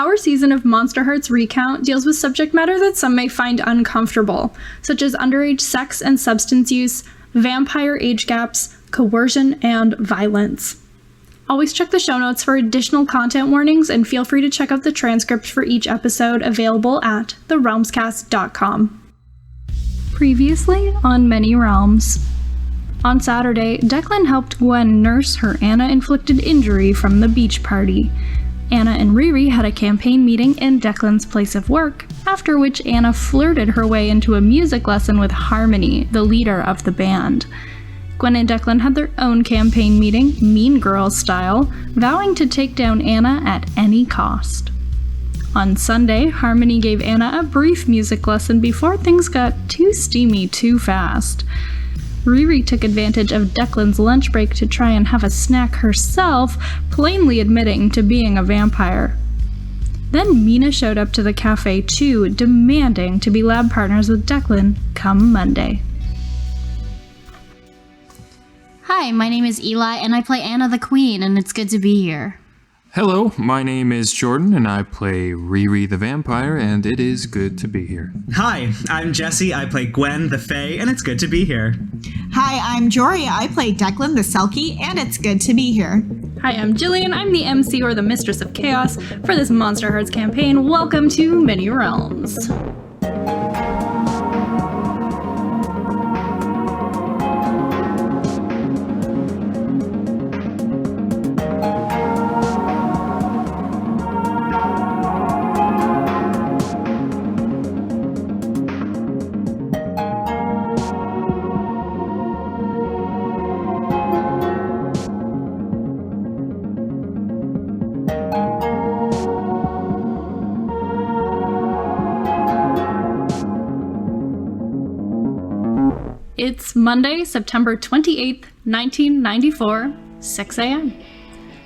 Our season of Monster Hearts Recount deals with subject matter that some may find uncomfortable, such as underage sex and substance use, vampire age gaps, coercion, and violence. Always check the show notes for additional content warnings, and feel free to check out the transcript for each episode available at therealmscast.com. Previously on Many Realms. On Saturday, Declan helped Gwen nurse her Anna-inflicted injury from the beach party. Anna and Riri had a campaign meeting in Declan's place of work, after which Anna flirted her way into a music lesson with Harmony, the leader of the band. Gwen and Declan had their own campaign meeting, Mean Girls style, vowing to take down Anna at any cost. On Sunday, Harmony gave Anna a brief music lesson before things got too steamy too fast. Riri took advantage of Declan's lunch break to try and have a snack herself, plainly admitting to being a vampire. Then Mina showed up to the cafe too, demanding to be lab partners with Declan come Monday. Hi, my name is Eli, and I play Anna the Queen, and it's good to be here. Hello, my name is Jordan, and I play Riri the Vampire, and it is good to be here. Hi, I'm Jesse. I play Gwen the Fae, and it's good to be here. Hi, I'm Jory. I play Declan the Selkie, and it's good to be here. Hi, I'm Jillian. I'm the MC, or the Mistress of Chaos, for this Monster Hearts campaign. Welcome to Many Realms. It's Monday, September 28th, 1994, 6 a.m.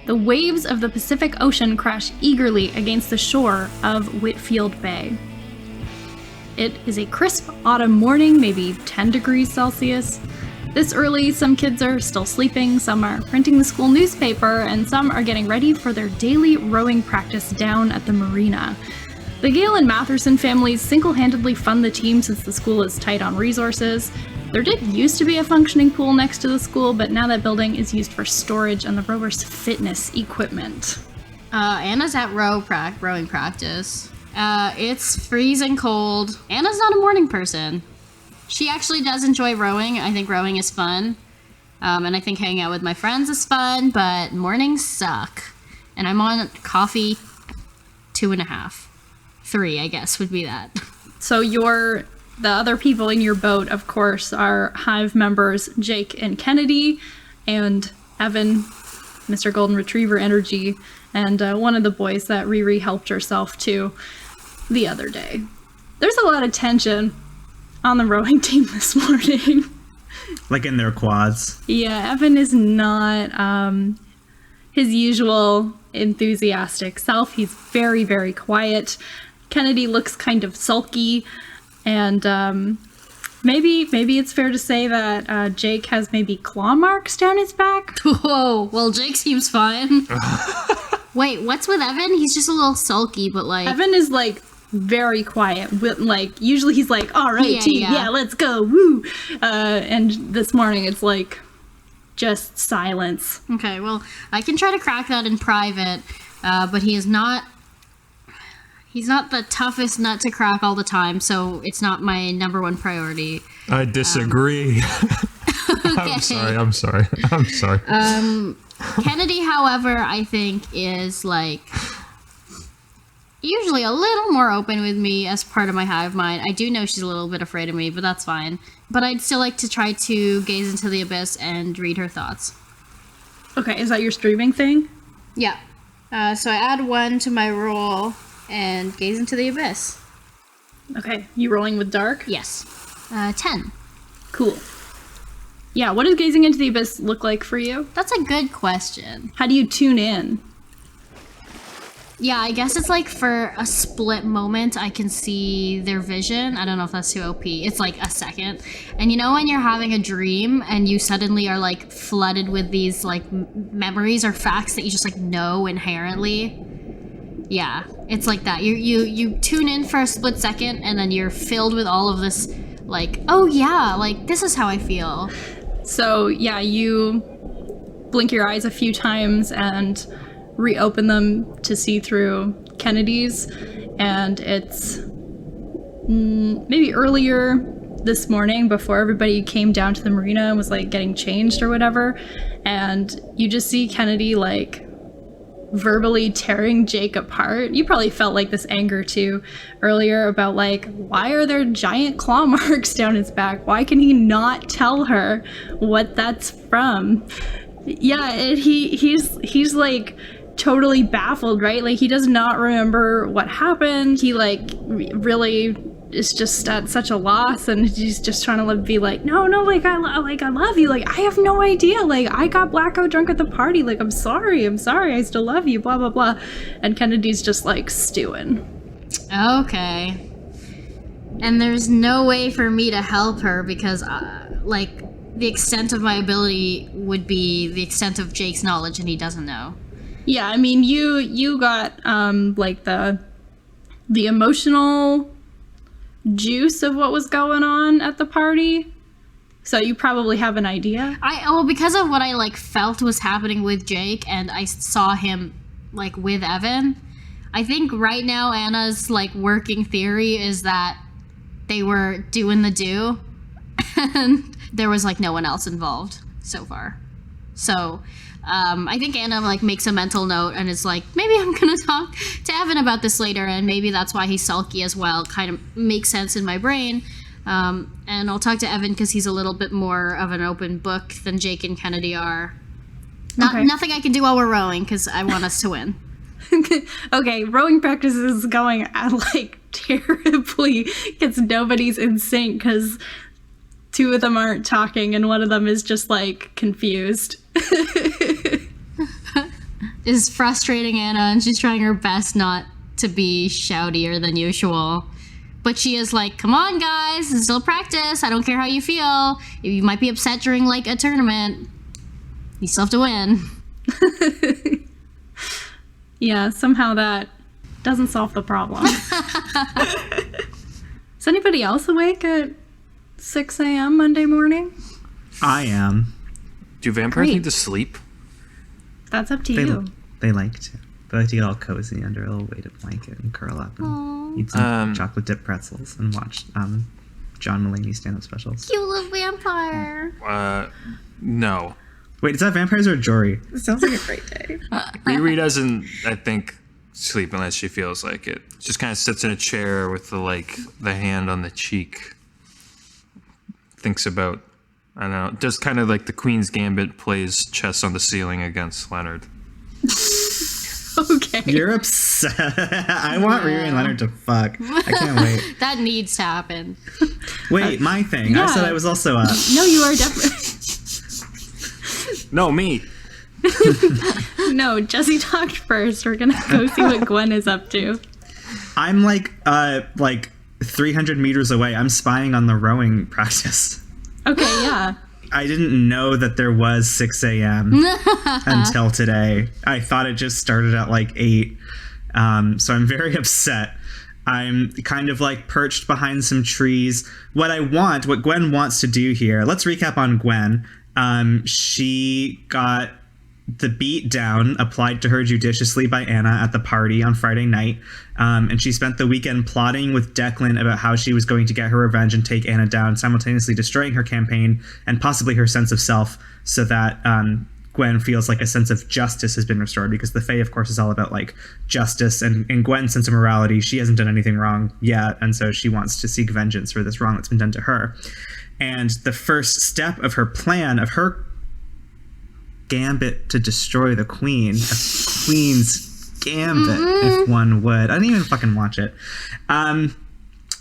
The waves of the Pacific Ocean crash eagerly against the shore of Whitfield Bay. It is a crisp autumn morning, maybe 10 degrees Celsius. This early, some kids are still sleeping, some are printing the school newspaper, and some are getting ready for their daily rowing practice down at the marina. The Gale and Matherson families single-handedly fund the team since the school is tight on resources. There did used to be a functioning pool next to the school, but now that building is used for storage and the rowers' fitness equipment. Anna's at rowing practice. It's freezing cold. Anna's not a morning person. She actually does enjoy rowing. I think rowing is fun. And I think hanging out with my friends is fun, but mornings suck. And I'm on coffee 2.5. 3, I guess, would be that. So the other people in your boat, of course, are Hive members Jake and Kennedy, and Evan, Mr. Golden Retriever Energy, and one of the boys that Riri helped herself to the other day. There's a lot of tension on the rowing team this morning. Like in their quads. Yeah, Evan is not his usual enthusiastic self. He's very, very quiet. Kennedy looks kind of sulky. And maybe it's fair to say that Jake has maybe claw marks down his back. Whoa, well, Jake seems fine. Wait, what's with Evan? He's just a little sulky, but like... Evan is like very quiet. Like usually he's like, all right, team, yeah, let's go, woo. And this morning it's like just silence. Okay, well, I can try to crack that in private, but He's not the toughest nut to crack all the time, so it's not my number one priority. I disagree. Okay. I'm sorry. Kennedy, however, I think is like usually a little more open with me as part of my hive mind. I do know she's a little bit afraid of me, but that's fine. But I'd still like to try to gaze into the abyss and read her thoughts. Okay, is that your streaming thing? Yeah. So I add 1 to my roll and gaze into the abyss. Okay, you rolling with dark? Yes. 10. Cool. Yeah, what does gazing into the abyss look like for you? That's a good question. How do you tune in? Yeah, I guess it's like for a split moment I can see their vision. I don't know if that's too OP. It's like a second. And you know when you're having a dream and you suddenly are like flooded with these like memories or facts that you just like know inherently? Yeah, It's like that. You tune in for a split second, and then you're filled with all of this, like, oh yeah, like this is how I feel. So yeah, you blink your eyes a few times and reopen them to see through Kennedy's, and it's maybe earlier this morning before everybody came down to the marina and was like getting changed or whatever, and you just see Kennedy like verbally tearing Jake apart. You probably felt like this anger too earlier about like, why are there giant claw marks down his back? Why can he not tell her what that's from? Yeah, he's like totally baffled, right? Like he does not remember what happened. He like really is just at such a loss, and he's just trying to be like, no, like I love you. Like I have no idea. Like I got blackout drunk at the party. Like I'm sorry. I still love you. Blah blah blah. And Kennedy's just like stewing. Okay. And there's no way for me to help her because, like, the extent of my ability would be the extent of Jake's knowledge, and he doesn't know. Yeah, I mean, you got like the emotional juice of what was going on at the party, so you probably have an idea. Because of what I like felt was happening with Jake, and I saw him like with Evan. I think right now Anna's like working theory is that they were doing the do, and there was like no one else involved so far. So I think Anna like makes a mental note and is like, maybe I'm gonna talk to Evan about this later, and maybe that's why he's sulky as well. Kind of makes sense in my brain. And I'll talk to Evan because he's a little bit more of an open book than Jake and Kennedy are. Nothing I can do while we're rowing because I want us to win. Okay, rowing practice is going at like terribly because nobody's in sync because two of them aren't talking and one of them is just like confused. Is frustrating Anna, and she's trying her best not to be shoutier than usual. But she is like, come on guys, it's still practice. I don't care how you feel. You might be upset during like a tournament. You still have to win. Yeah, somehow that doesn't solve the problem. Is anybody else awake at 6 a.m. Monday morning? I am. Do vampires Great. need to sleep? That's up to you. They like to. They like to get all cozy under a little weighted blanket and curl up and eat some chocolate dipped pretzels and watch John Mulaney stand-up specials. You little vampire. No. Wait, is that vampires or Jory? It sounds like a great day. Riri doesn't, I think, sleep unless she feels like it. She just kind of sits in a chair with the hand on the cheek. Thinks about, I don't know, does kind of like the Queen's Gambit, plays chess on the ceiling against Leonard. Okay. You're upset. I want Riri and Leonard to fuck. I can't wait. That needs to happen. Wait, my thing. I said I was also up. No, you are definitely... No, me. No, Jesse talked first. We're gonna go see what Gwen is up to. I'm like 300 meters away. I'm spying on the rowing practice. Okay, yeah. I didn't know that there was 6 a.m. until today. I thought it just started at like 8. So I'm very upset. I'm kind of like perched behind some trees. What Gwen wants to do here, let's recap on Gwen. She got the beat down applied to her judiciously by Anna at the party on Friday night. And she spent the weekend plotting with Declan about how she was going to get her revenge and take Anna down, simultaneously destroying her campaign and possibly her sense of self, so that Gwen feels like a sense of justice has been restored, because the Fae, of course, is all about like justice, and in Gwen's sense of morality, she hasn't done anything wrong yet, and so she wants to seek vengeance for this wrong that's been done to her. And the first step of her plan, of her gambit to destroy the queen, a queen's gambit, if one would. I didn't even fucking watch it.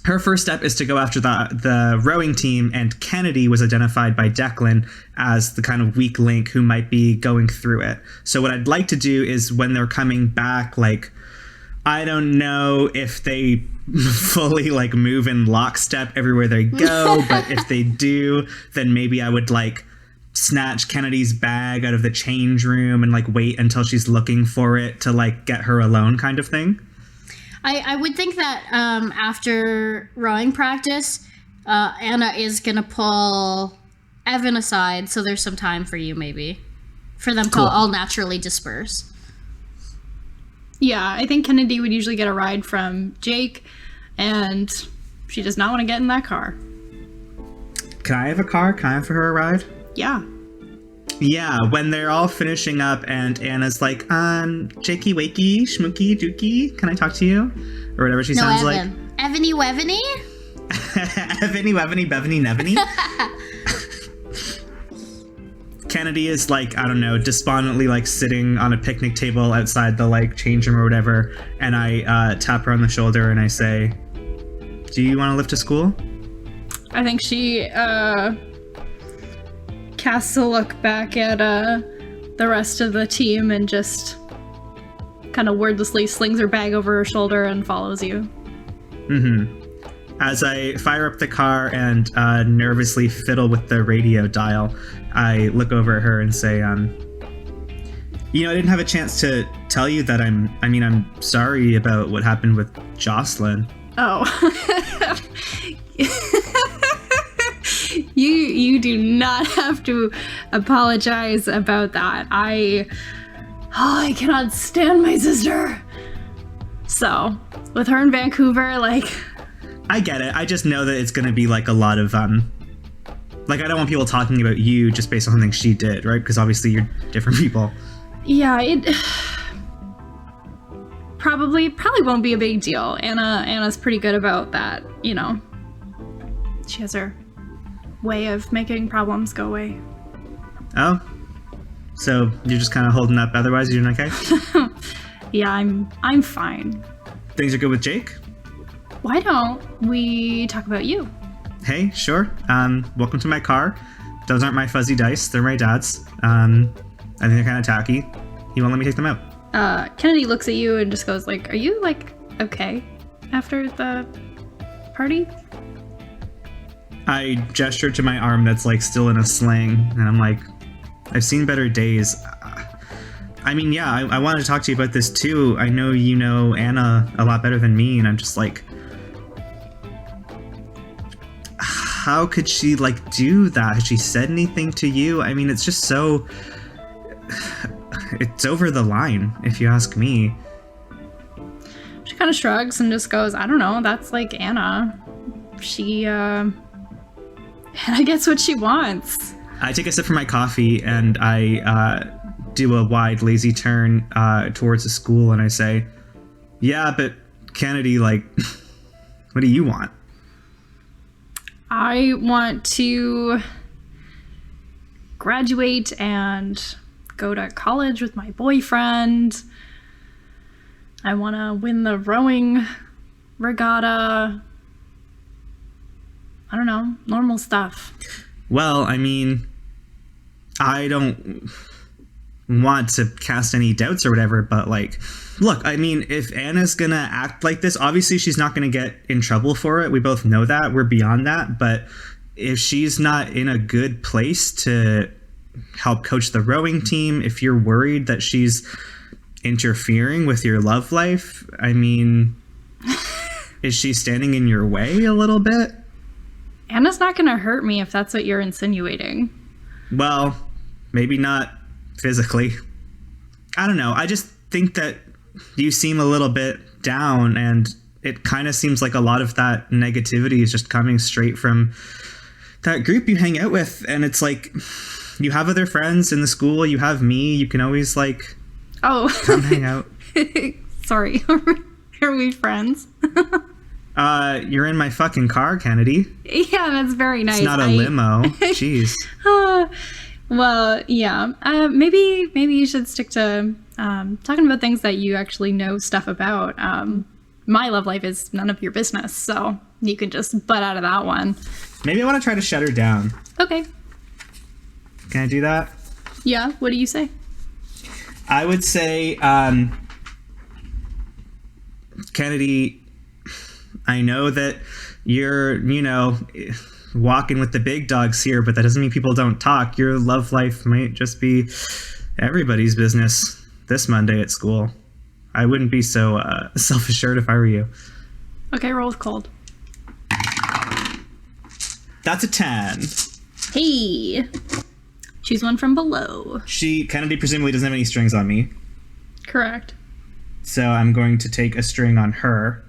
Her first step is to go after the rowing team, and Kennedy was identified by Declan as the kind of weak link who might be going through it. So what I'd like to do is, when they're coming back, like, I don't know if they fully like move in lockstep everywhere they go, but if they do, then maybe I would like snatch Kennedy's bag out of the change room and like wait until she's looking for it to like get her alone, kind of thing. I would think that after rowing practice, Anna is going to pull Evan aside, so there's some time for you, maybe. For them to all naturally disperse. Yeah, I think Kennedy would usually get a ride from Jake, and she does not want to get in that car. Can I have a car? Can I have her a ride? Yeah. Yeah, when they're all finishing up and Anna's like, Jakey wakey, schmooky dookie, can I talk to you? Or whatever she sounds Evan. like. Evany Wevany? Evany Wevany Bevany Nevany. Kennedy is like, I don't know, despondently like sitting on a picnic table outside the like change room or whatever, and I tap her on the shoulder and I say, do you want to lift to school? I think she casts a look back at the rest of the team and just kind of wordlessly slings her bag over her shoulder and follows you. Mm-hmm. As I fire up the car and nervously fiddle with the radio dial, I look over at her and say, I didn't have a chance to tell you that I'm sorry about what happened with Jocelyn. Oh. You do not have to apologize about that. I cannot stand my sister. So, with her in Vancouver, like... I get it. I just know that it's going to be like a lot of, I don't want people talking about you just based on something she did, right? Because obviously you're different people. Yeah, it probably won't be a big deal. Anna's pretty good about that, you know. She has her way of making problems go away. Oh? So you're just kind of holding up otherwise? You're doing okay? Yeah, I'm fine. Things are good with Jake? Why don't we talk about you? Hey, sure. Welcome to my car. Those aren't my fuzzy dice. They're my dad's. I think they're kind of tacky. He won't let me take them out. Kennedy looks at you and just goes like, are you like okay after the party? I gesture to my arm that's like still in a sling, and I'm like, I've seen better days. I mean, yeah, I wanted to talk to you about this too. I know you know Anna a lot better than me, and I'm just like, how could she like do that? Has she said anything to you? I mean, it's just so, it's over the line, if you ask me. She kind of shrugs and just goes, I don't know, that's like Anna. She, Anna gets what she wants. I take a sip from my coffee and I do a wide, lazy turn towards the school and I say, yeah, but Kennedy, like, what do you want? I want to graduate and go to college with my boyfriend. I want to win the rowing regatta. I don't know, normal stuff. Well, I mean, I don't want to cast any doubts or whatever, but like, look, I mean, if Anna's gonna act like this, obviously she's not gonna get in trouble for it. We both know that. We're beyond that. But if she's not in a good place to help coach the rowing team, if you're worried that she's interfering with your love life, I mean, is she standing in your way a little bit? Anna's not going to hurt me if that's what you're insinuating. Well, maybe not physically. I don't know. I just think that you seem a little bit down, and it kind of seems like a lot of that negativity is just coming straight from that group you hang out with. And it's like, you have other friends in the school, you have me, you can always like come hang out. Sorry. Are we friends? You're in my fucking car, Kennedy. Yeah, that's very nice. It's not a limo. Jeez. Well, yeah. Maybe you should stick to talking about things that you actually know stuff about. My love life is none of your business, so you can just butt out of that one. Maybe I want to try to shut her down. Okay. Can I do that? Yeah, what do you say? I would say, Kennedy, I know that you're, walking with the big dogs here, but that doesn't mean people don't talk. Your love life might just be everybody's business this Monday at school. I wouldn't be so self-assured if I were you. Okay, roll with cold. That's a 10. Hey! Choose one from below. Kennedy presumably doesn't have any strings on me. Correct. So I'm going to take a string on her.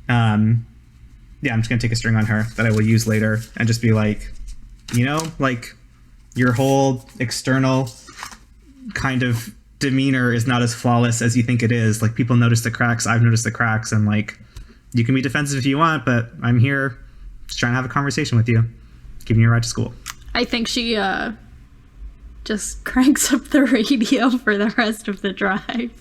I'm just going to take a string on her that I will use later and just be like, like your whole external kind of demeanor is not as flawless as you think it is. Like, people notice the cracks. I've noticed the cracks, and like, you can be defensive if you want, but I'm here just trying to have a conversation with you, giving you a ride to school. I think she just cranks up the radio for the rest of the drive.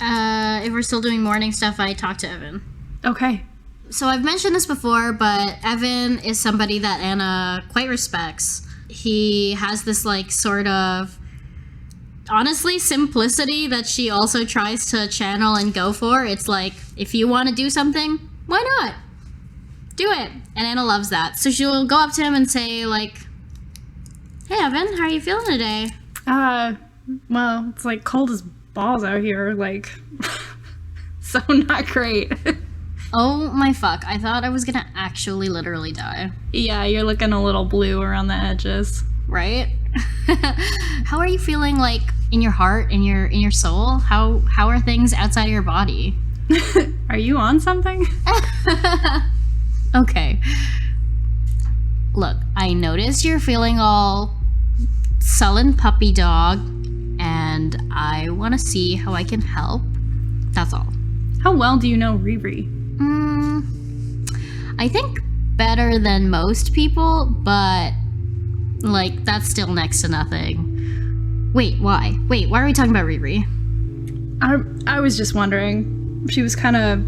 If we're still doing morning stuff, I talk to Evan. Okay. So I've mentioned this before, but Evan is somebody that Anna quite respects. He has this like sort of, honestly, simplicity that she also tries to channel and go for. It's like, if you want to do something, why not? Do it. And Anna loves that. So she'll go up to him and say like, hey Evan, how are you feeling today? Well, it's like cold as balls out here, like, so not great. Oh my fuck, I thought I was gonna actually literally die. Yeah, you're looking a little blue around the edges. Right? How are you feeling, like, in your heart, in your soul? How are things outside of your body? Are you on something? Okay. Look, I noticed you're feeling all sullen puppy dog, and I want to see how I can help. That's all. How well do you know Riri? I think better than most people, but like, that's still next to nothing. Wait, why? Why are we talking about Riri? I was just wondering. She was kind of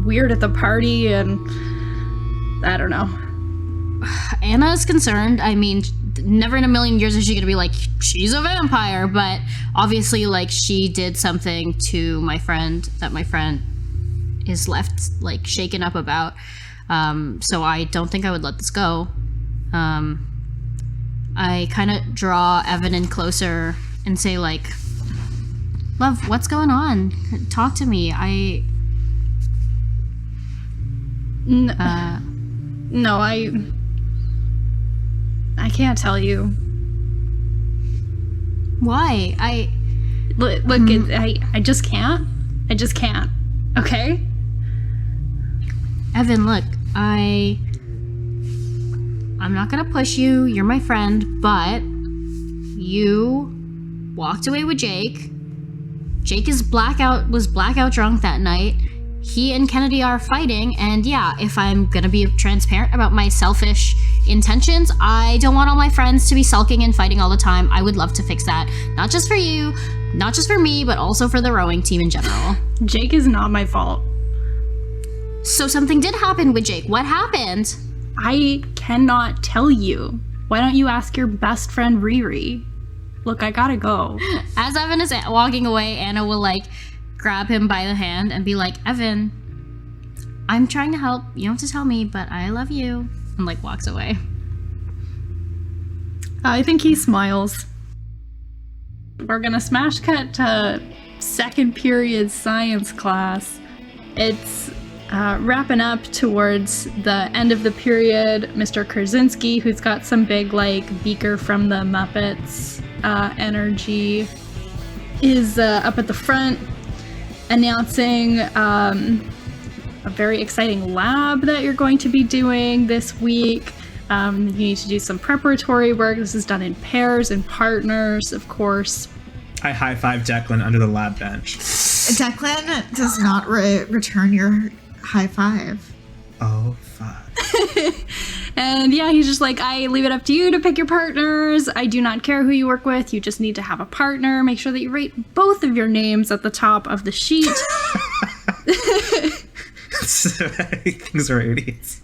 weird at the party, and I don't know. Anna is concerned. I mean, never in a million years is she gonna be like, she's a vampire, but obviously, like, she did something to my friend that my friend is left, like, shaken up about. So I don't think I would let this go. I kind of draw Evan in closer and say, like, love, what's going on? Talk to me. No, I can't tell you. Why? Look, I just can't. I just can't. Okay? Evan, look, I'm not gonna push you. You're my friend, but you walked away with Jake. Jake was blackout drunk that night. He and Kennedy are fighting, and yeah, if I'm gonna be transparent about my selfish intentions, I don't want all my friends to be sulking and fighting all the time. I would love to fix that. Not just for you, not just for me, but also for the rowing team in general. Jake is not my fault. So something did happen with Jake. What happened? I cannot tell you. Why don't you ask your best friend Riri? Look, I gotta go. As Evan is walking away, Anna will, like, grab him by the hand and be like, Evan, I'm trying to help. You don't have to tell me, but I love you. And, like, walks away. I think he smiles. We're gonna smash cut to second period science class. It's wrapping up towards the end of the period. Mr. Krasinski, who's got some big, like, beaker from the Muppets energy, is up at the front announcing a very exciting lab that you're going to be doing this week. You need to do some preparatory work. This is done in pairs and partners, of course. I high-five Declan under the lab bench. Declan does not return your high five. Oh, fuck. And yeah, he's just like, I leave it up to you to pick your partners. I do not care who you work with. You just need to have a partner. Make sure that you write both of your names at the top of the sheet. Things are idiots.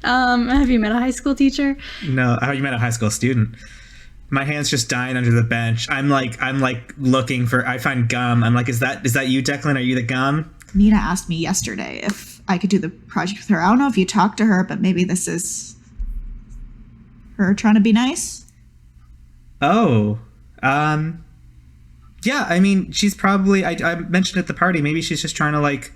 Have you met a high school teacher? No, you met a high school student. My hand's just dying under the bench. I'm like looking for. I find gum. I'm like, is that you, Declan? Are you the gum? Mina asked me yesterday if I could do the project with her. I don't know if you talked to her, but maybe this is her trying to be nice. Oh, Yeah, I mean, she's probably, I mentioned at the party, maybe she's just trying to, like,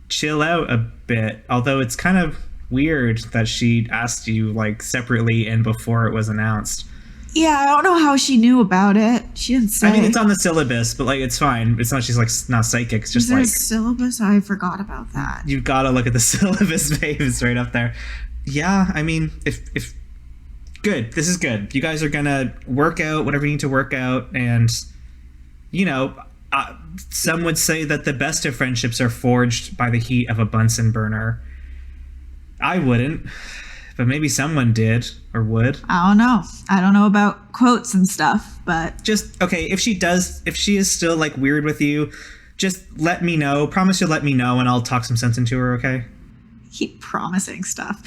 chill out a bit. Although it's kind of weird that she asked you, like, separately and before it was announced. Yeah, I don't know how she knew about it. She didn't say. I mean, it's on the syllabus, but, like, it's fine. It's not, she's, like, not psychic. It's just, Is there like, a syllabus? I forgot about that. you've got to look at the syllabus, babe. It's right up there. Yeah, I mean, if good. This is good. You guys are gonna work out whatever you need to work out, and you know, some would say that the best of friendships are forged by the heat of a Bunsen burner. I wouldn't, but maybe someone did or would. I don't know. I don't know about quotes and stuff, but Just okay. If she is still like weird with you, just let me know. Promise you'll let me know, and I'll talk some sense into her. Okay. keep promising stuff.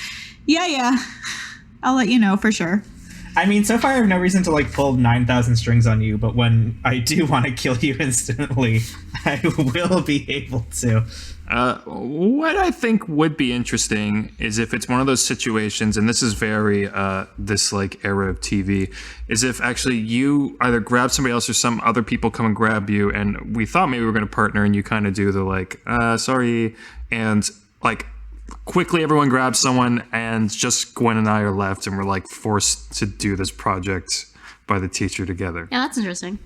Yeah. I'll let you know for sure. I mean, so far I have no reason to like pull 9,000 strings on you, but when I do want to kill you instantly, I will be able to. What I think would be interesting is if it's one of those situations, and this is very this like era of TV, is if actually you either grab somebody else or some other people come and grab you, and we thought maybe we were going to partner, and you kind of do the like, sorry, and like quickly everyone grabs someone, and just Gwen and I are left, and we're like forced to do this project by the teacher together. Yeah, that's interesting.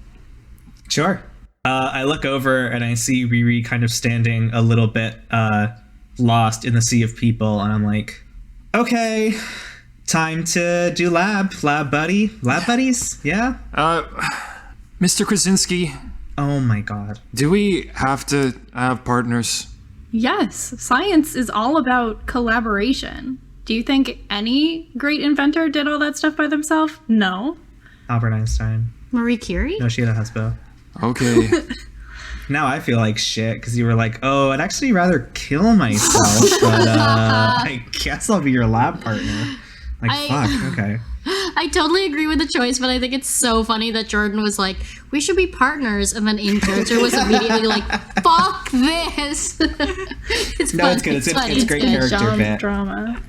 Sure. I look over and I see Riri kind of standing a little bit lost in the sea of people, and I'm like, okay, time to do lab buddies, yeah? Mr. Krasinski, Oh my god. do we have to have partners? Yes, science is all about collaboration. Do you think any great inventor did all that stuff by themselves? No. Albert Einstein. Marie Curie? No, she had a husband. Okay. Now I feel like shit because you were like, oh, I'd actually rather kill myself, but I guess I'll be your lab partner. Like, fuck, okay. I totally agree with the choice, but I think it's so funny that Jordan was like, we should be partners, and then in character was immediately like, fuck this. It's No, funny. it's good. It's funny. great good. character bit. Drama.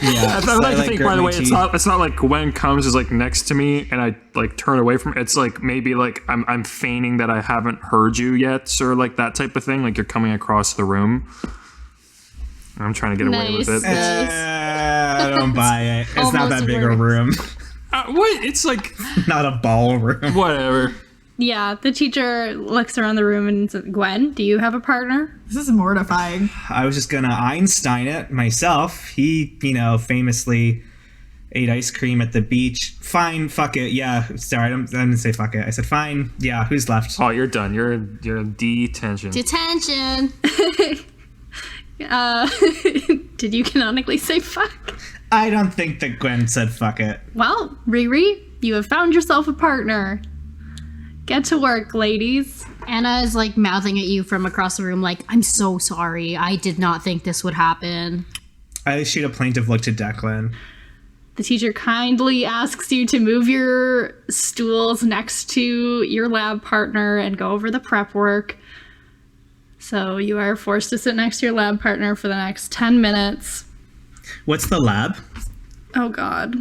Yeah. I like to think, by the way, it's it's not like Gwen comes is like next to me and I like turn away from it. It's like maybe like I'm feigning that I haven't heard you yet, or like that type of thing. Like you're coming across the room. I'm trying to get away with it. I don't buy it. It's not that Almost big a works. room. What? It's like Not a ballroom. whatever. Yeah, the teacher looks around the room and says, Gwen, do you have a partner? This is mortifying. I was just gonna Einstein it myself. He, famously ate ice cream at the beach. Fine, fuck it. Yeah, sorry, I didn't say fuck it. I said fine. Yeah, who's left? Oh, you're done. You're in detention. Detention. Did you canonically say fuck? I don't think that Gwen said fuck it. Well, Riri, you have found yourself a partner. Get to work, ladies. Anna is like mouthing at you from across the room, like, I'm so sorry. I did not think this would happen. I shoot a plaintive look to Declan. The teacher kindly asks you to move your stools next to your lab partner and go over the prep work. So you are forced to sit next to your lab partner for the next 10 minutes. What's the lab? Oh, God.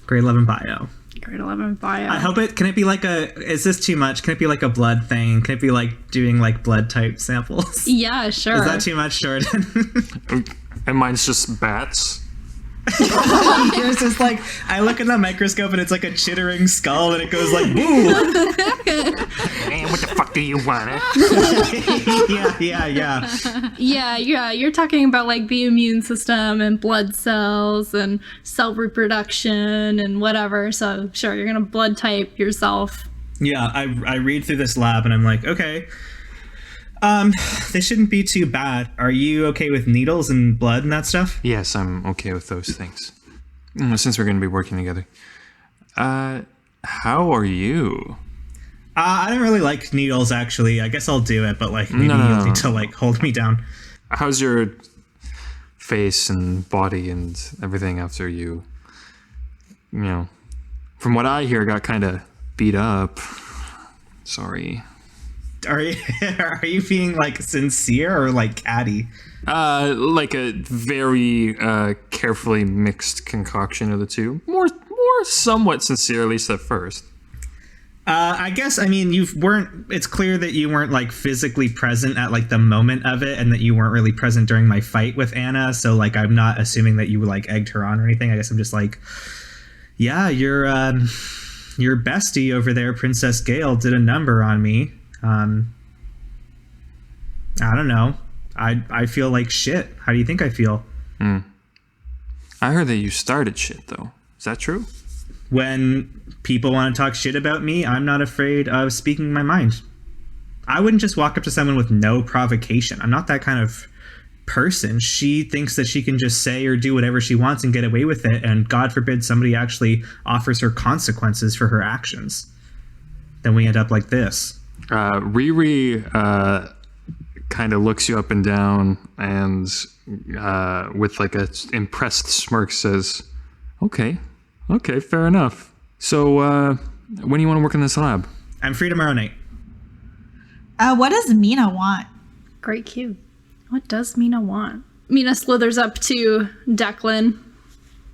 Grade 11 bio. Grade 11 bio. I hope can it be like is this too much? Can it be like a blood thing? Can it be like doing like blood type samples? Yeah, sure. Is that too much, Jordan? And mine's just bats. Yours is like, I look in the microscope and it's like a chittering skull and it goes like, boo! Man, what the fuck do you want? Yeah, you're talking about like the immune system and blood cells and cell reproduction and whatever. So sure, you're gonna blood type yourself. Yeah, I read through this lab and I'm like, okay. This shouldn't be too bad. Are you okay with needles and blood and that stuff? Yes, I'm okay with those things. Since we're going to be working together. How are you? I don't really like needles, actually. I guess I'll do it, but like maybe you'll need to like hold me down. How's your face and body and everything after you, from what I hear, got kind of beat up. Sorry. Are you being like sincere or like catty? Like a very carefully mixed concoction of the two. More somewhat sincere, at least at first. I guess, I mean, it's clear that you weren't like physically present at like the moment of it, and that you weren't really present during my fight with Anna. So like, I'm not assuming that you like egged her on or anything. I guess I'm just like, yeah, your bestie over there, Princess Gale, did a number on me. I don't know. I feel like shit. How do you think I feel? I heard that you started shit, though. Is that true? When people want to talk shit about me, I'm not afraid of speaking my mind. I wouldn't just walk up to someone with no provocation. I'm not that kind of person. She thinks that she can just say or do whatever she wants and get away with it, and God forbid somebody actually offers her consequences for her actions. Then we end up like this. Riri kind of looks you up and down and with like a impressed smirk says, okay, fair enough. So when do you want to work in this lab? I'm free tomorrow night. What does Mina want? Great cue. What does Mina want? Mina slithers up to Declan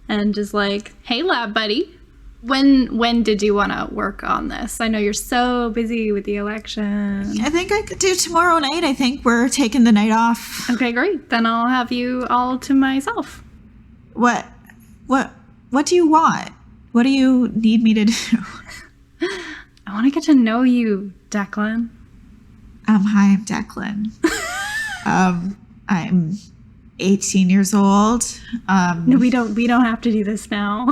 and is like, hey, lab buddy. When did you want to work on this? I know you're so busy with the election. I think I could do tomorrow night. I think we're taking the night off. Okay, great. Then I'll have you all to myself. What do you want? What do you need me to do? I want to get to know you, Declan. Hi, I'm Declan. I'm 18 years old. No, we don't have to do this now.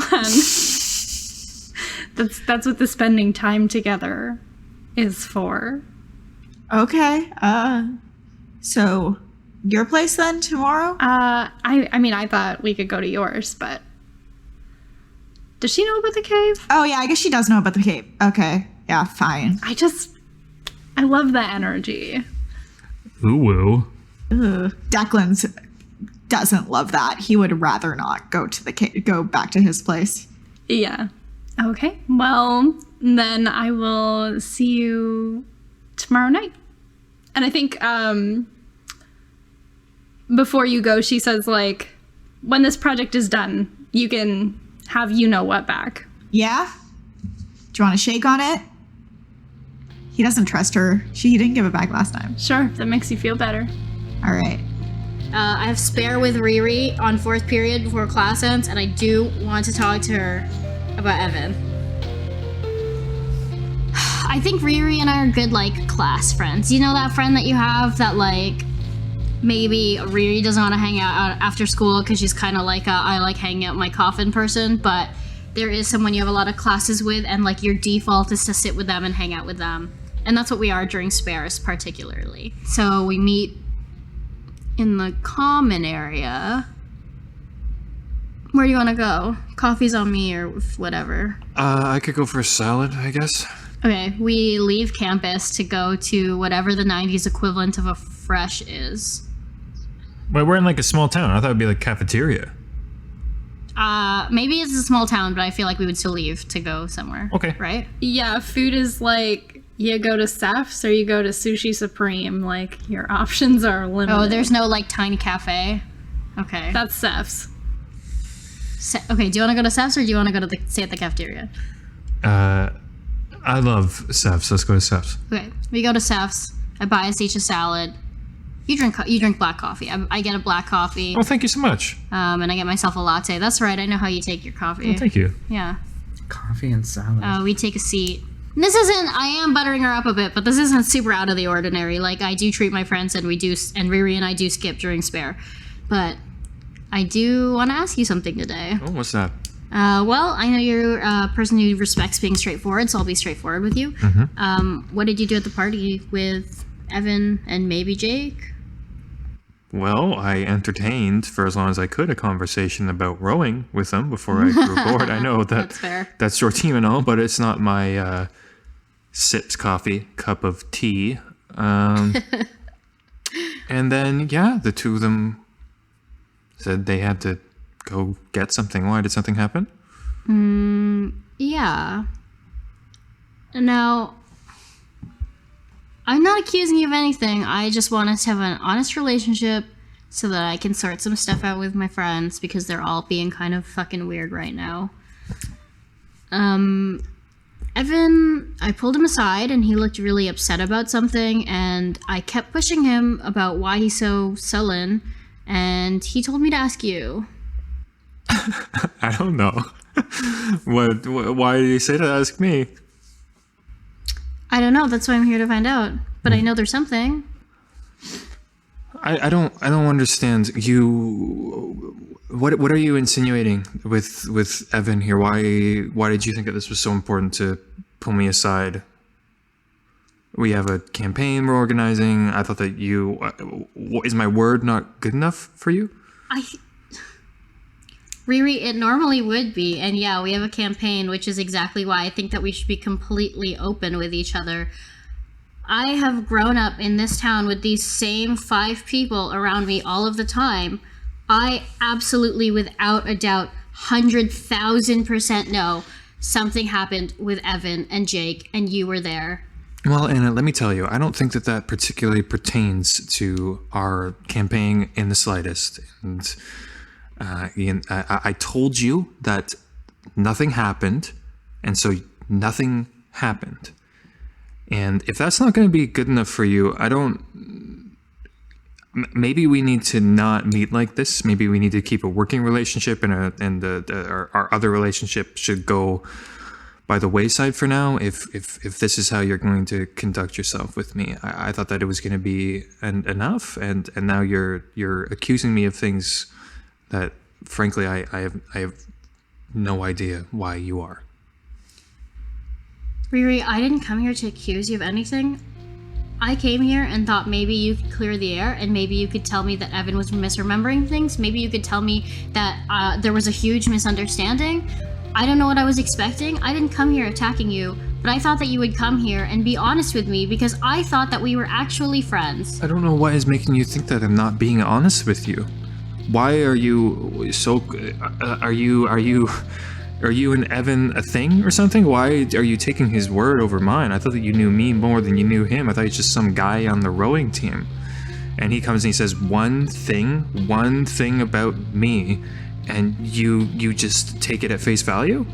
That's what the spending time together is for. Okay. So your place then tomorrow? I mean, I thought we could go to yours, but does she know about the cave? Oh yeah, I guess she does know about the cave. Okay. Yeah, fine. I love the energy. Ooh. Declan's doesn't love that. He would rather not go to the go back to his place. Yeah. Okay. Well, then I will see you tomorrow night. And I think before you go, she says, like, when this project is done, you can have you-know-what back. Yeah? Do you want to shake on it? He doesn't trust her. He didn't give it back last time. Sure, if that makes you feel better. All right. I have spare with Riri on 4th period before class ends, and I do want to talk to her about Evan. I think Riri and I are good, like, class friends. You know that friend that you have that, like, maybe Riri doesn't want to hang out after school because she's kind of like I like hanging out with my coffin person, but there is someone you have a lot of classes with, and, like, your default is to sit with them and hang out with them. And that's what we are during spares, particularly. So we meet in the common area. Where do you want to go? Coffee's on me or whatever. I could go for a salad, I guess. Okay, we leave campus to go to whatever the 90s equivalent of a fresh is. Wait, we're in like a small town. I thought it'd be like cafeteria. Maybe it's a small town, but I feel like we would still leave to go somewhere. Okay. Right? Yeah, food is like, you go to Seth's or you go to Sushi Supreme. Like, your options are limited. Oh, there's no, like, tiny cafe? Okay. That's Seth's. Okay, do you want to go to Seth's or do you want to go to stay at the cafeteria? I love Seth's. Let's go to Seth's. Okay, we go to Seth's. I buy us each a salad. You drink black coffee. I get a black coffee. Oh, thank you so much. And I get myself a latte. That's right. I know how you take your coffee. Oh, thank you. Yeah. Coffee and salad. We take a seat. And this isn't. I am buttering her up a bit, but this isn't super out of the ordinary. Like, I do treat my friends, and Riri and I do skip during spare. But I do want to ask you something today. Oh, what's that? Well, I know you're a person who respects being straightforward, so I'll be straightforward with you. Mm-hmm. What did you do at the party with Evan and maybe Jake? Well, I entertained for as long as I could a conversation about rowing with them before I grew bored. I know that That's fair. That's your team and all, but it's not my sips coffee cup of tea. And then, yeah, the two of them said they had to go get something. Why? Did something happen? Yeah. Now, I'm not accusing you of anything. I just want us to have an honest relationship so that I can sort some stuff out with my friends because they're all being kind of fucking weird right now. Evan, I pulled him aside and he looked really upset about something, and I kept pushing him about why he's so sullen, and he told me to ask you. I don't know. Why did he say to ask me? I don't know, that's why I'm here to find out. But I know there's something. I don't understand. What are you insinuating with Evan here? Why did you think that this was so important to pull me aside? We have a campaign we're organizing. I thought that is my word not good enough for you? Riri, it normally would be, and yeah, we have a campaign, which is exactly why I think that we should be completely open with each other. I have grown up in this town with these same 5 people around me all of the time. I absolutely, without a doubt, 100,000% know something happened with Evan and Jake, and you were there. Well, Anna, let me tell you, I don't think that particularly pertains to our campaign in the slightest. And Ian, I told you that nothing happened, and so nothing happened. And if that's not going to be good enough for you, maybe we need to not meet like this. Maybe we need to keep a working relationship, and our other relationship should go by the wayside for now. If this is how you're going to conduct yourself with me, I thought that it was going to be enough, and now you're accusing me of things that, frankly, I have no idea why you are. Riri, I didn't come here to accuse you of anything. I came here and thought maybe you could clear the air, and maybe you could tell me that Evan was misremembering things. Maybe you could tell me that there was a huge misunderstanding. I don't know what I was expecting. I didn't come here attacking you, but I thought that you would come here and be honest with me because I thought that we were actually friends. I don't know what is making you think that I'm not being honest with you. Why are you so... Are you and Evan a thing or something? Why are you taking his word over mine? I thought that you knew me more than you knew him. I thought he was just some guy on the rowing team. And he comes and he says one thing about me, and you just take it at face value?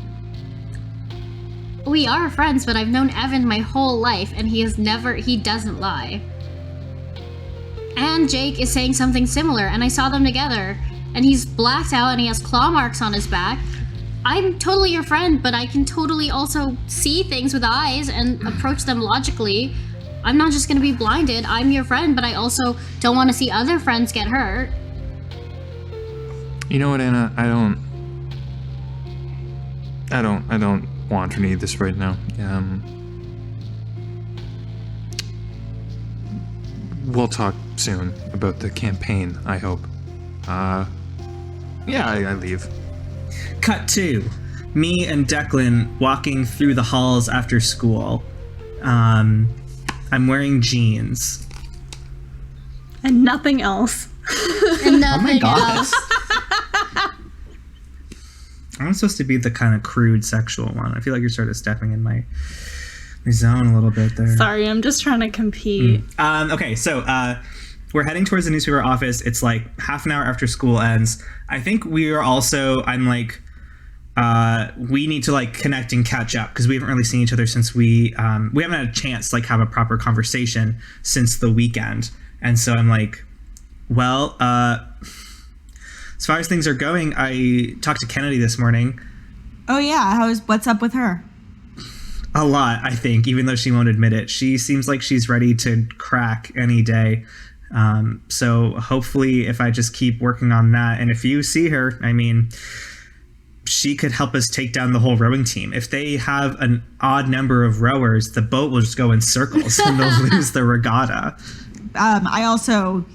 We are friends, but I've known Evan my whole life, and he doesn't lie. And Jake is saying something similar, and I saw them together. And he's blacked out, and he has claw marks on his back. I'm totally your friend, but I can totally also see things with eyes and approach them logically. I'm not just gonna be blinded. I'm your friend, but I also don't want to see other friends get hurt. You know what, Anna? I don't want or need this right now. We'll talk soon about the campaign, I hope. Yeah, I leave. Cut 2. Me and Declan walking through the halls after school. I'm wearing jeans. And nothing else. And nothing gosh. else. I'm supposed to be the kind of crude sexual one. I feel like you're sort of stepping in my zone a little bit there. Sorry, I'm just trying to compete. Okay, so we're heading towards the newspaper office. It's like half an hour after school ends. I think we are also, we need to like connect and catch up because we haven't really seen each other since we haven't had a chance to like have a proper conversation since the weekend. And so I'm like, well, as far as things are going, I talked to Kennedy this morning. Oh yeah, what's up with her? A lot, I think, even though she won't admit it. She seems like she's ready to crack any day. So hopefully if I just keep working on that, and if you see her, I mean, she could help us take down the whole rowing team. If they have an odd number of rowers, the boat will just go in circles and they'll lose the regatta. I also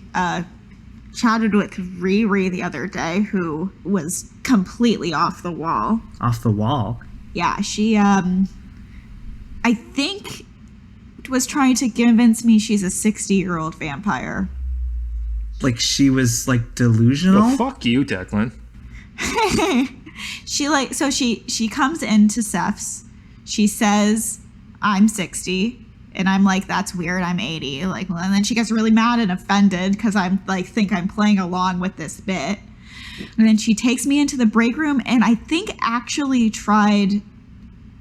chatted with Riri the other day, who was completely off the wall. Off the wall? Yeah, she, I think was trying to convince me she's a 60-year-old vampire. Like she was like delusional? Well, fuck you, Declan. She comes into Ceph's. She says, I'm 60. And I'm like, that's weird. I'm 80. Like, and then she gets really mad and offended because I'm like, think I'm playing along with this bit. And then she takes me into the break room and I think actually tried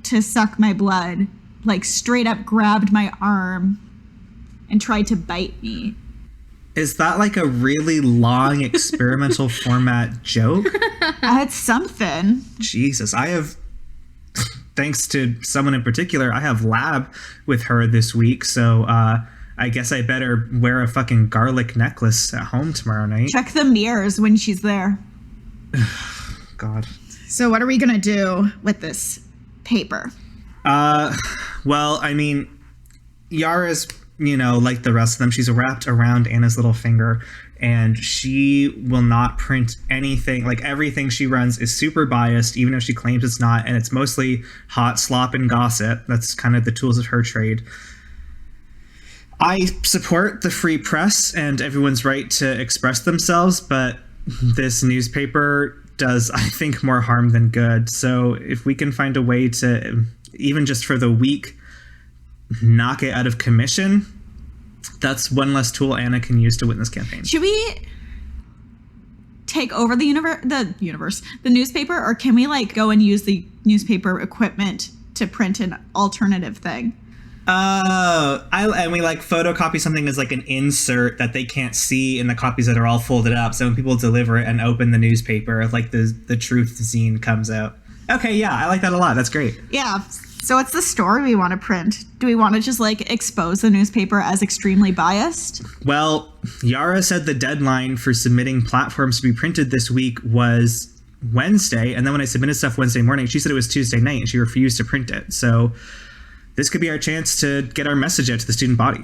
to suck my blood, like straight up grabbed my arm and tried to bite me. Is that like a really long experimental format joke? It's something. Jesus, I have, thanks to someone in particular, I have lab with her this week, so I guess I better wear a fucking garlic necklace at home tomorrow night. Check the mirrors when she's there. God. So what are we gonna do with this paper? Well, I mean, Yara's, like the rest of them, she's wrapped around Anna's little finger, and she will not print anything. Like, everything she runs is super biased, even if she claims it's not, and it's mostly hot slop and gossip. That's kind of the tools of her trade. I support the free press and everyone's right to express themselves, but this newspaper does, I think, more harm than good. So if we can find a way to, even just for the week, knock it out of commission, that's one less tool Anna can use to win this campaign. Should we take over the newspaper, or can we like go and use the newspaper equipment to print an alternative thing? And we like photocopy something as like an insert that they can't see in the copies that are all folded up. So when people deliver it and open the newspaper, like the truth zine comes out. Okay, yeah, I like that a lot. That's great. Yeah. So what's the story we want to print? Do we want to just like expose the newspaper as extremely biased? Well, Yara said the deadline for submitting platforms to be printed this week was Wednesday. And then when I submitted stuff Wednesday morning, she said it was Tuesday night and she refused to print it. So this could be our chance to get our message out to the student body.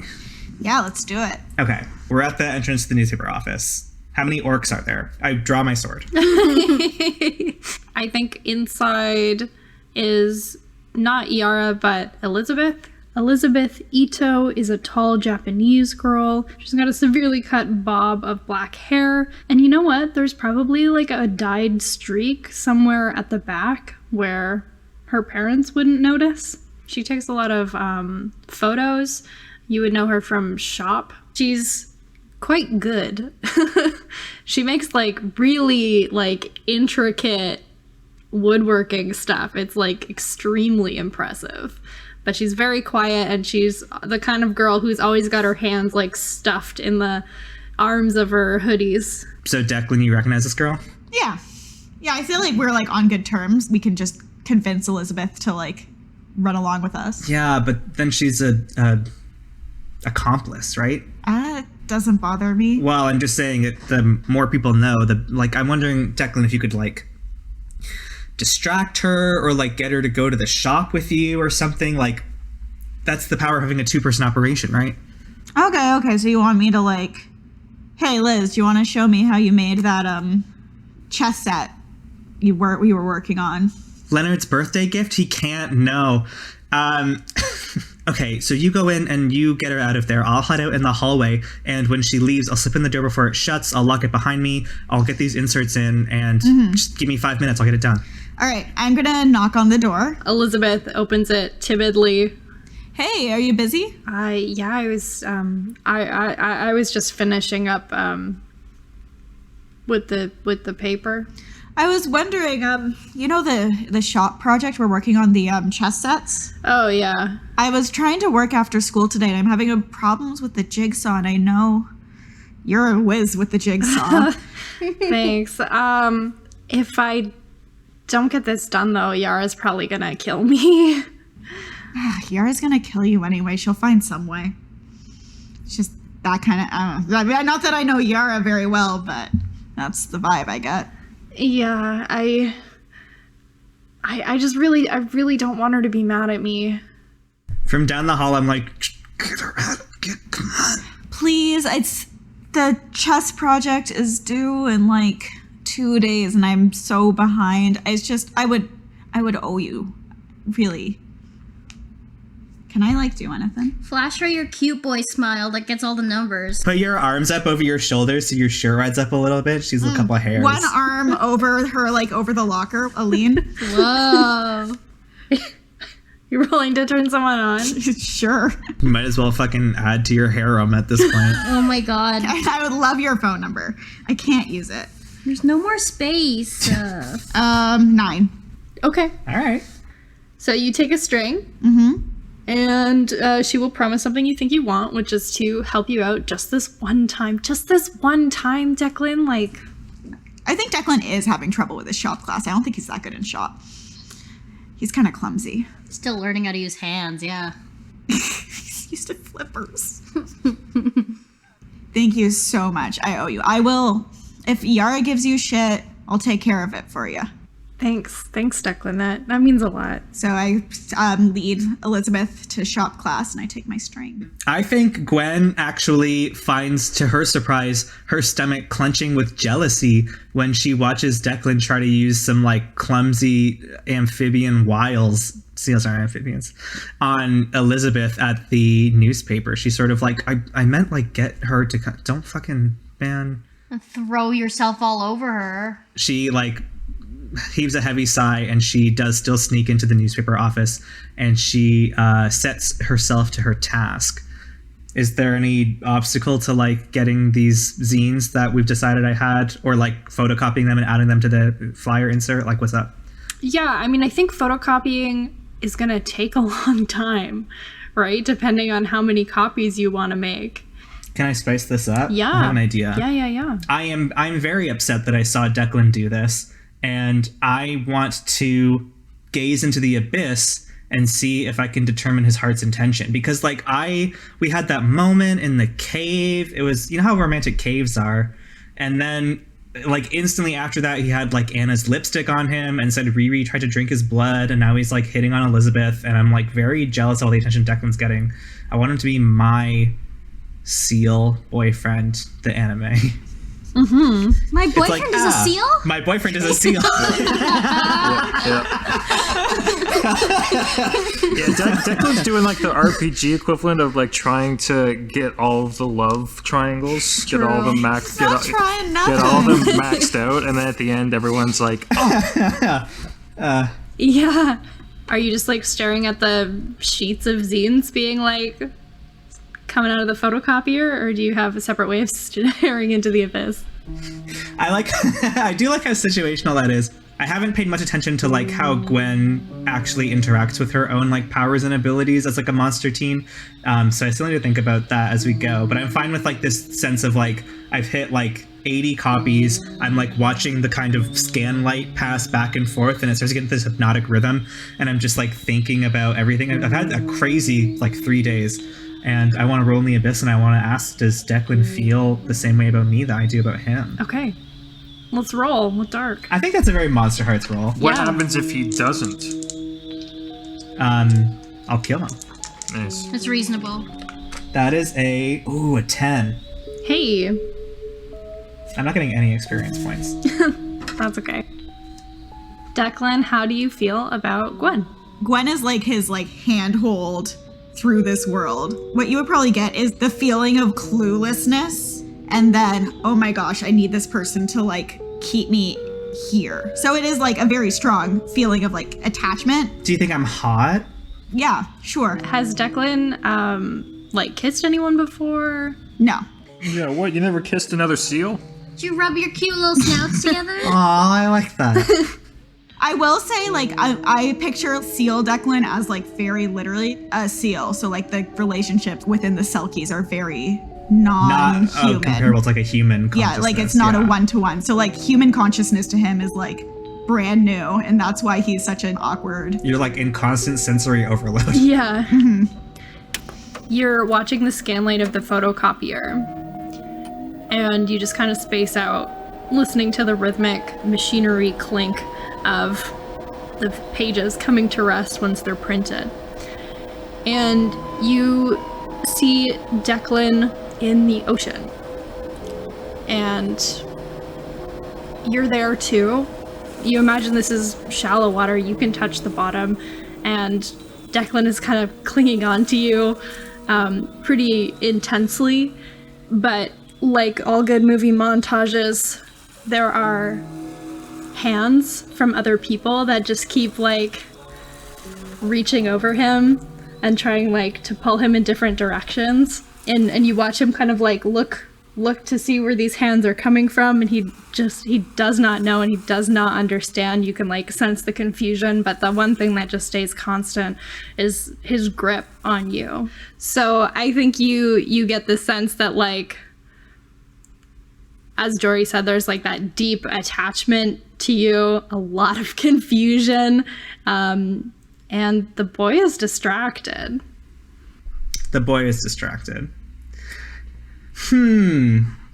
Yeah, let's do it. Okay, we're at the entrance to the newspaper office. How many orcs are there? I draw my sword. I think inside is not Yara, but Elizabeth. Elizabeth Ito is a tall Japanese girl. She's got a severely cut bob of black hair. And you know what? There's probably like a dyed streak somewhere at the back where her parents wouldn't notice. She takes a lot of photos. You would know her from Shop. She's quite good. She makes like really like intricate woodworking stuff. It's like extremely impressive. But she's very quiet, and she's the kind of girl who's always got her hands like stuffed in the arms of her hoodies. So Declan, you recognize this girl? Yeah. Yeah, I feel like we're like on good terms. We can just convince Elizabeth to like run along with us. Yeah, but then she's a accomplice, right? Doesn't bother me. Well, I'm just saying that the more people know, I'm wondering, Declan, if you could like distract her or like get her to go to the shop with you or something. Like, that's the power of having a 2-person operation, right? Okay, so you want me to like, hey Liz, do you want to show me how you made that chess set we were working on? Leonard's birthday gift? He can't know. Okay, so you go in and you get her out of there. I'll hide out in the hallway, and when she leaves, I'll slip in the door before it shuts. I'll lock it behind me. I'll get these inserts in, and just give me 5 minutes. I'll get it done. All right, I'm gonna knock on the door. Elizabeth opens it timidly. Hey, are you busy? I was I was just finishing up with the paper. I was wondering, the shop project we're working on, the chess sets? Oh, yeah. I was trying to work after school today, and I'm having problems with the jigsaw, and I know you're a whiz with the jigsaw. Thanks. If I don't get this done, though, Yara's probably gonna kill me. Yara's gonna kill you anyway. She'll find some way. It's just that kind of... not that I know Yara very well, but that's the vibe I get. Yeah, I just really don't want her to be mad at me. From down the hall, I'm like, get her out. Come on. Please, the chess project is due in like 2 days, and I'm so behind. It's just, I would owe you, really. Can I like do anything? Flash her your cute boy smile that gets all the numbers. Put your arms up over your shoulders so your shirt rides up a little bit. She's a couple of hairs. One arm over her, like over the locker, Aline. Whoa. You're willing to turn someone on? Sure. You might as well fucking add to your harem at this point. Oh my god. I would love your phone number. I can't use it. There's no more space. 9. Okay. All right. So you take a string, and she will promise something you think you want, which is to help you out just this one time. Just this one time, Declan. Like, I think Declan is having trouble with his shop class. I don't think he's that good in shop. He's kind of clumsy. Still learning how to use hands, yeah. He's used to flippers. Thank you so much. I owe you. I will, if Yara gives you shit, I'll take care of it for you. Thanks, Declan. That means a lot. So I lead Elizabeth to shop class, and I take my string. I think Gwen actually finds, to her surprise, her stomach clenching with jealousy when she watches Declan try to use some like clumsy amphibian wiles. Seals aren't amphibians. On Elizabeth at the newspaper. She's sort of like, I meant like get her to don't fucking, man. Throw yourself all over her. She like heaves a heavy sigh, and she does still sneak into the newspaper office, and she sets herself to her task. Is there any obstacle to like getting these zines that we've decided I had, or like photocopying them and adding them to the flyer insert? Like, what's up? Yeah, I mean, I think photocopying is going to take a long time, right? Depending on how many copies you want to make. Can I spice this up? Yeah. I have an idea. Yeah. I'm very upset that I saw Declan do this, and I want to gaze into the abyss and see if I can determine his heart's intention. Because like we had that moment in the cave. It was, you know how romantic caves are. And then like instantly after that, he had like Anna's lipstick on him and said Riri tried to drink his blood, and now he's like hitting on Elizabeth. And I'm like very jealous of all the attention Declan's getting. I want him to be my seal boyfriend, the anime. My boyfriend is a seal? My boyfriend is a seal. Declan's doing like the RPG equivalent of like trying to get all of the love triangles, get all of them maxed, get all of them maxed out, and then at the end everyone's like, oh. Yeah. Are you just like staring at the sheets of zines being like coming out of the photocopier, or do you have a separate way of staring into the abyss? I do like how situational that is. I haven't paid much attention to like how Gwen actually interacts with her own like powers and abilities as like a monster teen. So I still need to think about that as we go. But I'm fine with like this sense of like I've hit like 80 copies. I'm like watching the kind of scan light pass back and forth, and it starts to get into this hypnotic rhythm. And I'm just like thinking about everything. I've had a crazy like 3 days. And I want to roll in the abyss, and I want to ask, does Declan feel the same way about me that I do about him? Okay. Let's roll with Dark. I think that's a very Monster Hearts roll. What happens if he doesn't? I'll kill him. Nice. It's reasonable. That is a 10. Hey. I'm not getting any experience points. That's okay. Declan, how do you feel about Gwen? Gwen is like his like handhold through this world. What you would probably get is the feeling of cluelessness, and then, oh my gosh, I need this person to like keep me here. So it is like a very strong feeling of like attachment. Do you think I'm hot? Yeah, sure. Has Declan like kissed anyone before? No. Yeah, what? You never kissed another seal? Did you rub your cute little snouts together? Aw, I like that. I will say, like, I picture seal Declan as, like, very literally a seal. So, like, the relationships within the Selkies are very non-human. Not comparable to, like, a human consciousness. Yeah, like, it's not a one-to-one. So, like, human consciousness to him is, like, brand new. And that's why he's such an awkward... You're, like, in constant sensory overload. Yeah. You're watching the scan light of the photocopier. And you just kind of space out, listening to the rhythmic machinery clink of the pages coming to rest once they're printed. And you see Declan in the ocean. And you're there too. You imagine this is shallow water. You can touch the bottom. And Declan is kind of clinging on to you pretty intensely. But like all good movie montages, there are hands from other people that just keep like reaching over him and trying like to pull him in different directions, and you watch him kind of like look look to see where these hands are coming from, and he does not know, and he does not understand. You can like sense the confusion, but the one thing that just stays constant is his grip on you. So I think you get the sense that, like, as Jory said, there's like that deep attachment to you, a lot of confusion, and the boy is distracted. The boy is distracted.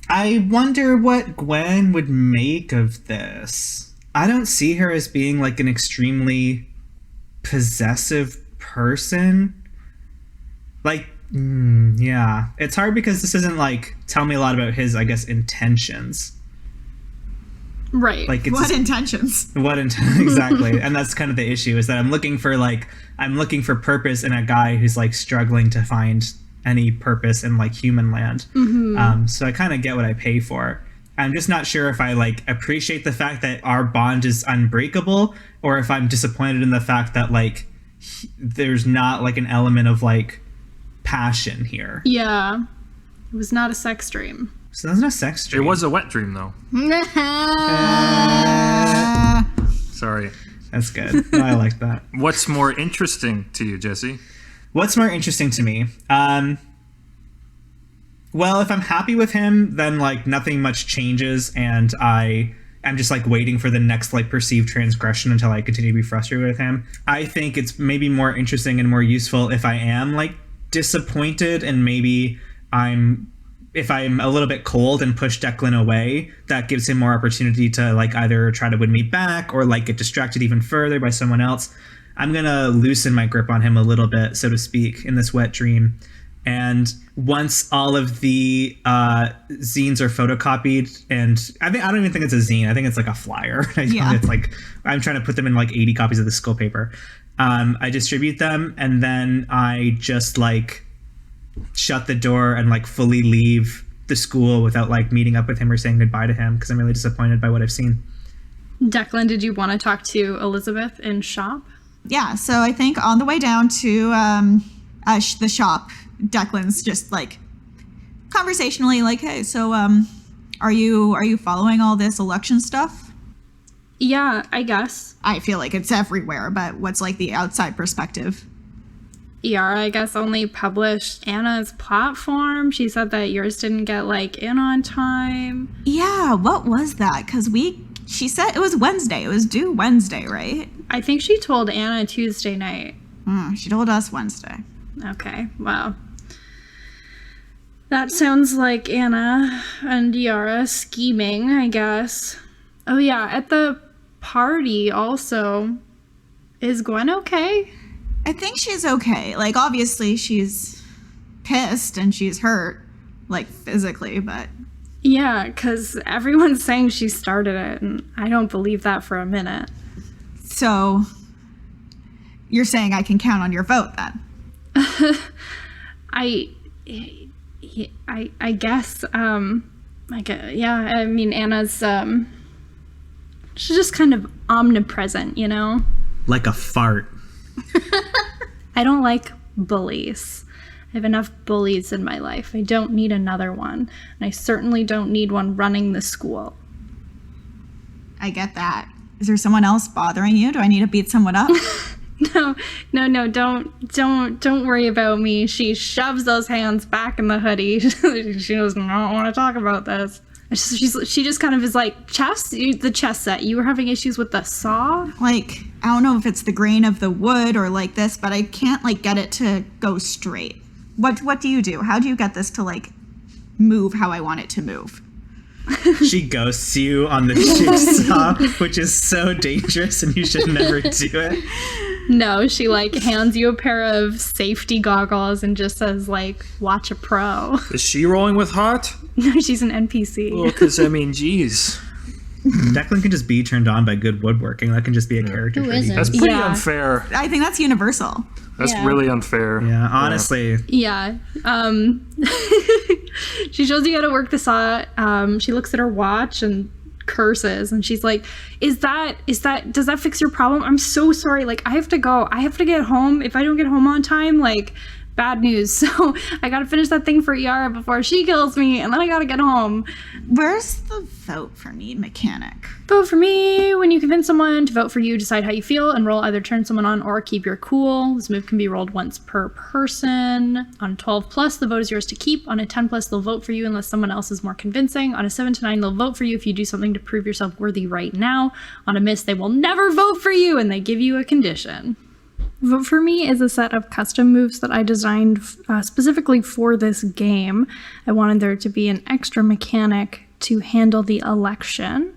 I wonder what Gwen would make of this. I don't see her as being like an extremely possessive person. Like, yeah. It's hard because this isn't like, tell me a lot about his, I guess, intentions. Right. Like, it's What intentions? Exactly. And that's kind of the issue, is that I'm looking for purpose in a guy who's like struggling to find any purpose in like human land. So I kind of get what I pay for. I'm just not sure if I like appreciate the fact that our bond is unbreakable, or if I'm disappointed in the fact that like there's not like an element of like passion here. Yeah. It was not a sex dream. So that's not a sex dream. It was a wet dream, though. Sorry. That's good. No, I like that. What's more interesting to you, Jesse? What's more interesting to me? Well, if I'm happy with him, then like nothing much changes, and I'm just like waiting for the next like perceived transgression until I continue to be frustrated with him. I think it's maybe more interesting and more useful if I am like disappointed, and maybe if I'm a little bit cold and push Declan away, that gives him more opportunity to like either try to win me back or like get distracted even further by someone else. I'm going to loosen my grip on him a little bit, so to speak, in this wet dream. And once all of the zines are photocopied, and I don't even think it's a zine. I think it's like a flyer. Yeah. It's like, I'm trying to put them in like 80 copies of the skull paper. I distribute them, and then I just like shut the door and like fully leave the school without like meeting up with him or saying goodbye to him, because I'm really disappointed by what I've seen. Declan, did you want to talk to Elizabeth in shop? Yeah, so I think on the way down to the shop, Declan's just like conversationally like, hey, so are you following all this election stuff? Yeah, I guess. I feel like it's everywhere, but what's like the outside perspective? Yara, I guess, only published Anna's platform. She said that yours didn't get like in on time. Yeah, what was that? Because she said it was Wednesday. It was due Wednesday, right? I think she told Anna Tuesday night. She told us Wednesday. Okay, well. That sounds like Anna and Yara scheming, I guess. Oh yeah, at the party also. Is Gwen okay? I think she's okay. Like, obviously she's pissed and she's hurt, like physically, but... Yeah, because everyone's saying she started it, and I don't believe that for a minute. So, you're saying I can count on your vote, then? I guess, yeah, I mean, Anna's, she's just kind of omnipresent, you know? Like a fart. I don't like bullies. I have enough bullies in my life. I don't need another one. And I certainly don't need one running the school. I get that. Is there someone else bothering you? Do I need to beat someone up? No, don't worry about me. She shoves those hands back in the hoodie. She does not want to talk about this. She just kind of is like, the chess set. You were having issues with the saw? Like, I don't know if it's the grain of the wood or like this, but I can't like get it to go straight. What do you do? How do you get this to like move how I want it to move? She ghosts you on the jigsaw, which is so dangerous, and you should never do it. No, she like hands you a pair of safety goggles and just says like, watch a pro. Is she rolling with hot? No, she's an NPC. Well, because, I mean, geez. Declan can just be turned on by good woodworking. That can just be a character Who trait. isn't? That's pretty Yeah. unfair. I think that's universal. That's Yeah. really unfair. Yeah, honestly. Yeah. She shows you how to work the saw. She looks at her watch and curses, and she's like, does that fix your problem? I'm so sorry. Like, I have to go. I have to get home. If I don't get home on time, like, bad news. So I gotta finish that thing for Yara before she kills me, and then I gotta get home. Where's the vote for me mechanic? Vote for me. When you convince someone to vote for you, decide how you feel and roll either turn someone on or keep your cool. This move can be rolled once per person. On a 12 plus, the vote is yours to keep. On a 10 plus, they'll vote for you unless someone else is more convincing. On a 7 to 9, they'll vote for you if you do something to prove yourself worthy right now. On a miss, they will never vote for you, and they give you a condition. Vote for Me is a set of custom moves that I designed specifically for this game. I wanted there to be an extra mechanic to handle the election.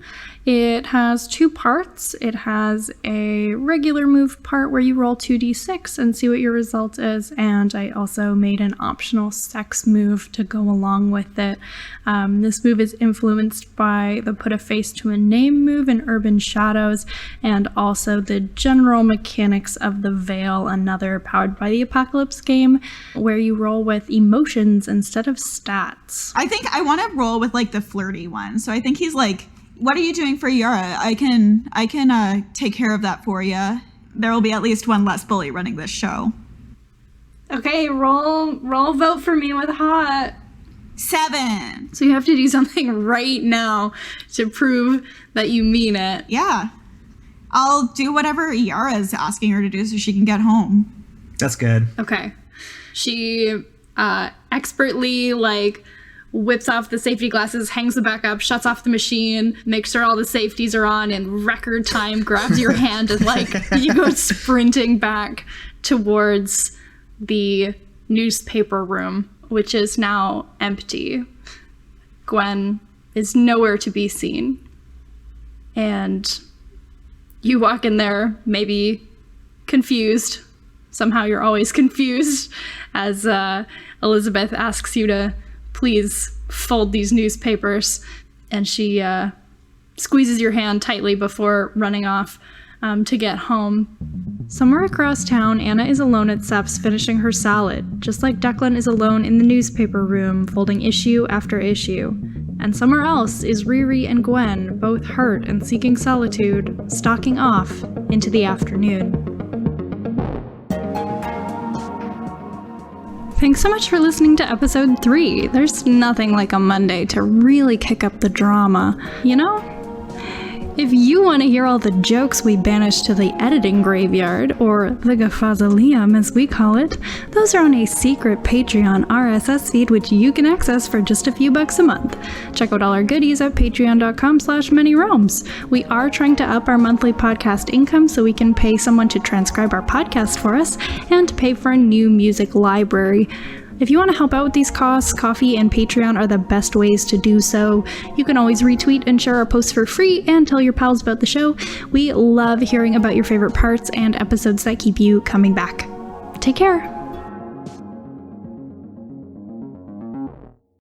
It has 2 parts. It has a regular move part where you roll 2d6 and see what your result is, and I also made an optional sex move to go along with it. This move is influenced by the Put a Face to a Name move in Urban Shadows, and also the general mechanics of the Veil, another Powered by the Apocalypse game, where you roll with emotions instead of stats. I think I want to roll with like the flirty one. So I think he's like, what are you doing for Yara? I can take care of that for you. There will be at least one less bully running this show. Okay, roll vote for me with hot. 7. So you have to do something right now to prove that you mean it. Yeah. I'll do whatever Yara is asking her to do so she can get home. That's good. Okay. She expertly whips off the safety glasses, hangs them back up, shuts off the machine, makes sure all the safeties are on in record time, grabs your hand, and you go sprinting back towards the newspaper room, which is now empty. Gwen is nowhere to be seen. And you walk in there, maybe confused. Somehow you're always confused, as Elizabeth asks you to please fold these newspapers, and she squeezes your hand tightly before running off to get home. Somewhere across town, Anna is alone at Seth's finishing her salad, just like Declan is alone in the newspaper room, folding issue after issue. And somewhere else is Riri and Gwen, both hurt and seeking solitude, stalking off into the afternoon. Thanks so much for listening to episode 3. There's nothing like a Monday to really kick up the drama, you know? If you want to hear all the jokes we banished to the editing graveyard, or the Gafazalium as we call it, those are on a secret Patreon RSS feed which you can access for just a few bucks a month. Check out all our goodies at patreon.com/manyrealms. We are trying to up our monthly podcast income so we can pay someone to transcribe our podcast for us and pay for a new music library. If you want to help out with these costs, Coffee and Patreon are the best ways to do so. You can always retweet and share our posts for free and tell your pals about the show. We love hearing about your favorite parts and episodes that keep you coming back. Take care.